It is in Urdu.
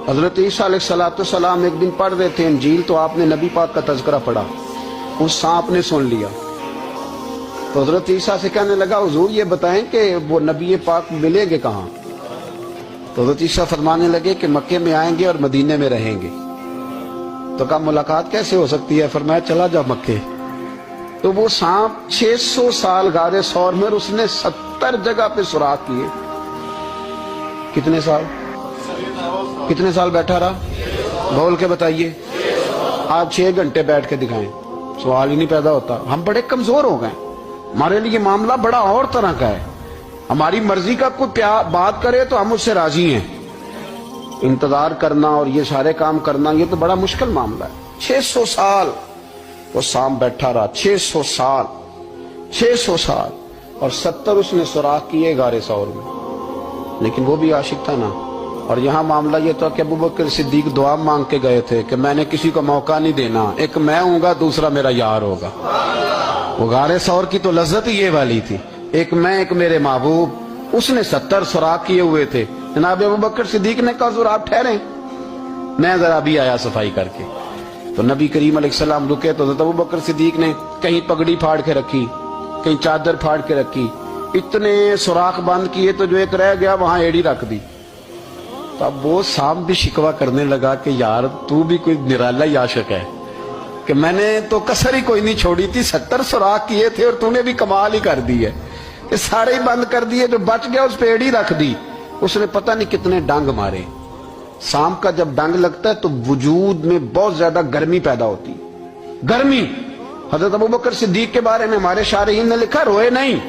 حضرت عیسیٰ علیہ السلام ایک دن پڑھ رہے تھے انجیل، تو آپ نے نبی پاک کا تذکرہ پڑھا، اس سانپ نے سن لیا، تو حضرت عیسیٰ سے کہنے لگا حضور یہ بتائیں کہ وہ نبی پاک ملیں گے کہاں؟ تو حضرت عیسیٰ فرمانے لگے کہ مکے میں آئیں گے اور مدینے میں رہیں گے۔ تو کہا ملاقات کیسے ہو سکتی ہے؟ فرمایا چلا جا مکے۔ تو وہ سانپ 600 سال غار ثور میں، اس نے 70 جگہ پہ سوراخ کیے۔ کتنے سال بیٹھا رہا؟ بول کے بتائیے۔ آپ 6 گھنٹے بیٹھ کے دکھائیں، سوال ہی نہیں پیدا ہوتا۔ ہم بڑے کمزور ہو گئے، ہمارے لیے معاملہ بڑا اور طرح کا ہے۔ ہماری مرضی کا کوئی بات کرے تو ہم اس سے راضی ہیں، انتظار کرنا اور یہ سارے کام کرنا یہ تو بڑا مشکل معاملہ ہے۔ 600 سال وہ سانپ بیٹھا رہا، 600 سال اور 70 اس نے سوراخ کیے غار ثور میں، لیکن وہ بھی عاشق تھا نا۔ اور یہاں معاملہ یہ تھا کہ ابوبکر صدیق دعا مانگ کے گئے تھے کہ میں نے کسی کو موقع نہیں دینا، ایک میں ہوں گا دوسرا میرا یار ہوگا۔ وہ غار ثور کی تو لذت ہی یہ والی تھی، ایک میں ایک میرے محبوب۔ اس نے 70 سوراخ کیے ہوئے تھے۔ جناب ابوبکر صدیق نے کہا حضور آپ ٹھہریں، میں ذرا بھی آیا صفائی کر کے۔ تو نبی کریم علیہ السلام رکے تو حضرت ابوبکر صدیق نے کہیں پگڑی پھاڑ کے رکھی، کہیں چادر پھاڑ کے رکھی، اتنے سوراخ بند کیے تو جو ایک رہ گیا وہاں ایڑی رکھ دی۔ تو اب وہ سانپ بھی شکوہ کرنے لگا کہ یار تو بھی کوئی نرالا ہی عاشق ہے کہ میں نے تو کسر ہی کوئی نہیں چھوڑی تھی، 70 سوراخ کیے تھے اور تو نے بھی کمال ہی کر دی ہے، یہ سارے ہی بند کر دیے، جو بچ گیا اس پہ ایڑی رکھ دی۔ اس نے پتہ نہیں کتنے ڈنگ مارے۔ سانپ کا جب ڈنگ لگتا ہے تو وجود میں بہت زیادہ گرمی پیدا ہوتی، گرمی۔ حضرت ابوبکر صدیق کے بارے میں ہمارے شارحین نے لکھا روئے نہیں،